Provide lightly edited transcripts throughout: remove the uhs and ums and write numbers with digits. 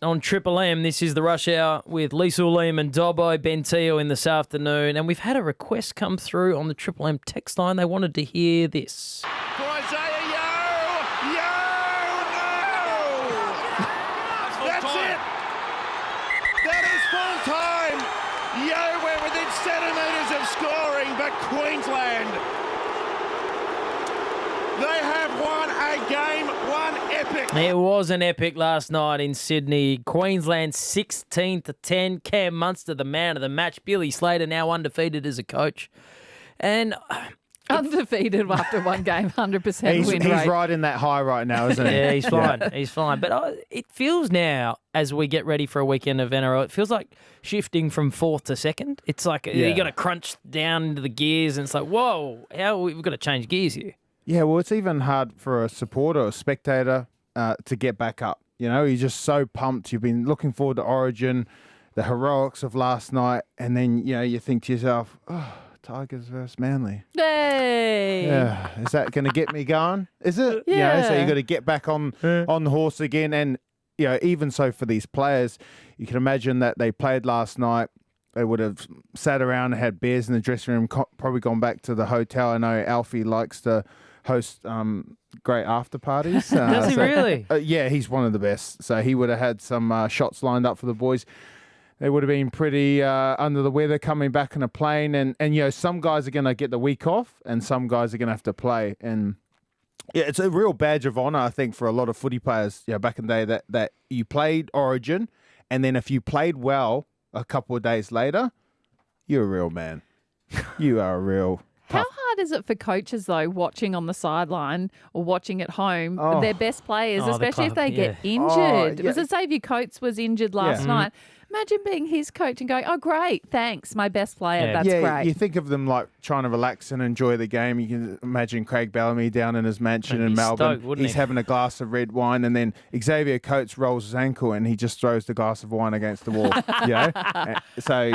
on Triple M. This is the Rush Hour with Leisel, Liam and Dobbo, Ben Te'o in this afternoon. And we've had a request come through on the Triple M text line. They wanted to hear this. For Isaiah Yeo! No! That's it! That is full time! Yeo were within centimetres of scoring, but Queensland, they have won a game, one epic. It was an epic last night in Sydney. Queensland 16-10. Cam Munster, the man of the match. Billy Slater now undefeated as a coach. And undefeated after one game, 100% win rate. He's riding that high right now, isn't he? Yeah, he's fine. He's fine. But it feels now, as we get ready for a weekend of NRL, it feels like shifting from fourth to second. It's like you got to crunch down into the gears, and it's like, whoa, we've got to change gears here. Yeah, well, it's even hard for a supporter or a spectator to get back up. You know, you're just so pumped. You've been looking forward to Origin, the heroics of last night, and then, you think to yourself, oh, Tigers versus Manly. Hey! Yeah, is that going to get me going? Is it? Yeah. So you got to get back on the horse again. And, even so for these players, you can imagine that they played last night. They would have sat around and had beers in the dressing room, probably gone back to the hotel. I know Alfie likes to host great after parties. Does he really? Yeah, he's one of the best. So he would have had some shots lined up for the boys. They would have been pretty under the weather coming back on a plane. And some guys are going to get the week off and some guys are going to have to play. And yeah, it's a real badge of honour, I think, for a lot of footy players back in the day that you played Origin, and then if you played well a couple of days later, you're a real man. You are a real How hard is it for coaches, though, watching on the sideline or watching at home, their best players, especially if they get injured? Was it Xavier Coates was injured last night? Imagine being his coach and going, oh, great, thanks, my best player, that's great. You think of them like trying to relax and enjoy the game. You can imagine Craig Bellamy down in his mansion in Melbourne. He's having a glass of red wine, and then Xavier Coates rolls his ankle and he just throws the glass of wine against the wall. So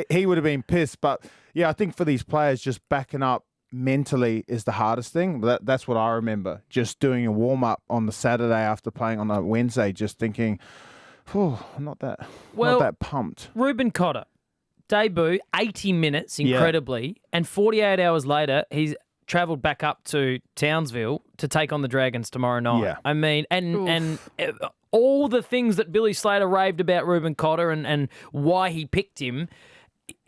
he would have been pissed. But, I think for these players, just backing up mentally is the hardest thing. That's what I remember. Just doing a warm-up on the Saturday after playing on a Wednesday, just thinking, I'm not that pumped. Ruben Cotter, debut, 80 minutes, incredibly, and 48 hours later, he's travelled back up to Townsville to take on the Dragons tomorrow night. Yeah. I mean, and all the things that Billy Slater raved about Ruben Cotter and why he picked him,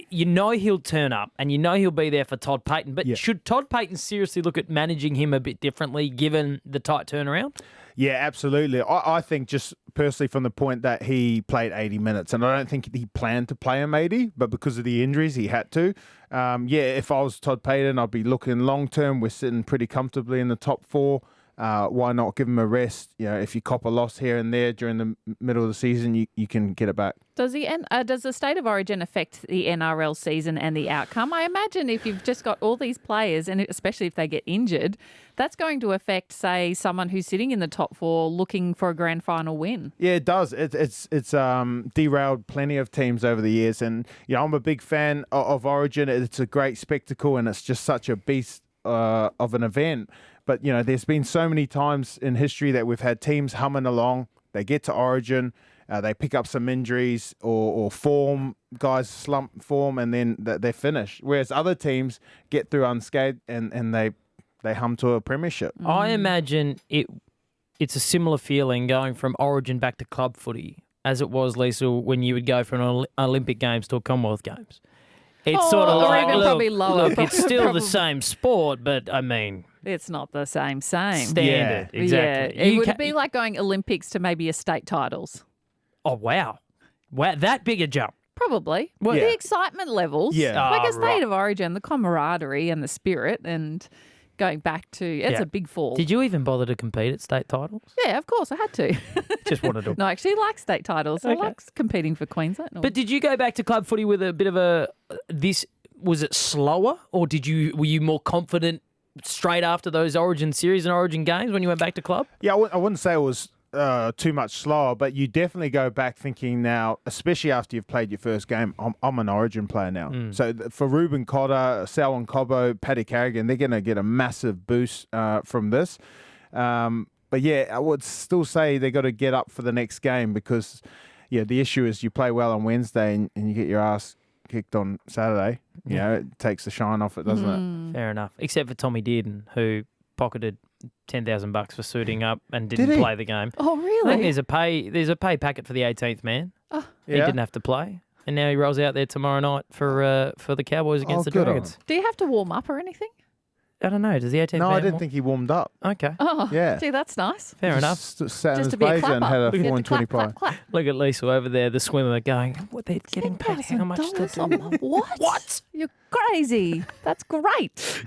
he'll turn up and he'll be there for Todd Payten. But should Todd Payten seriously look at managing him a bit differently given the tight turnaround? Yeah, absolutely. I think just personally from the point that he played 80 minutes, and I don't think he planned to play him 80, but because of the injuries, he had to. If I was Todd Payten, I'd be looking long-term. We're sitting pretty comfortably in the top four. Why not give him a rest? If you cop a loss here and there during the middle of the season, you can get it back. Does the state of origin affect the NRL season and the outcome? I imagine if you've just got all these players, and especially if they get injured, that's going to affect, say, someone who's sitting in the top four looking for a grand final win. Yeah, it does. It's derailed plenty of teams over the years, and I'm a big fan of Origin. It's a great spectacle, and it's just such a beast of an event. But, there's been so many times in history that we've had teams humming along. They get to Origin, they pick up some injuries or form, guys slump form, and then they're finished. Whereas other teams get through unscathed and they hum to a premiership. I imagine it's a similar feeling going from Origin back to club footy as it was, Leisel, when you would go from Olympic Games to a Commonwealth Games. It's sort of like, look, it's still the same sport, but I mean... It's not the same. Standard, Yeah, exactly. it would be like going Olympics to maybe a state titles. Oh, wow. That big a jump. Probably. Well, the excitement levels. Yeah. Like a state of origin, the camaraderie and the spirit and going back to, it's a big fall. Did you even bother to compete at state titles? Yeah, of course, I had to. Just wanted to. No, I actually like state titles. I like competing for Queensland. But did you go back to club footy with a bit of was it slower, or were you more confident straight after those Origin series and Origin games when you went back to club? Yeah, I wouldn't say it was too much slower, but you definitely go back thinking now, especially after you've played your first game, I'm an Origin player now. So for Ruben Cotter, Selwyn Cobbo, Paddy Carrigan, they're going to get a massive boost from this. But yeah, I would still say they got to get up for the next game because, the issue is you play well on Wednesday and you get your ass kicked on Saturday. You know, it takes the shine off it, doesn't it? Fair enough. Except for Tommy Dearden, who pocketed $10,000 for suiting up and didn't play the game. Oh, really? I think there's a pay packet for the 18th man. Oh. He didn't have to play. And now he rolls out there tomorrow night for the Cowboys against the Dragons. Do you have to warm up or anything? I don't know. Does the 18th man... No, I didn't think he warmed up. Okay. Oh, yeah. Gee, that's nice. Fair enough. Sat in his to be a blazer and had a clapper. 420 pie. Clap. Look at Leisel over there, the swimmer, going, what, they're getting paid how much to do? What? You're crazy. That's great.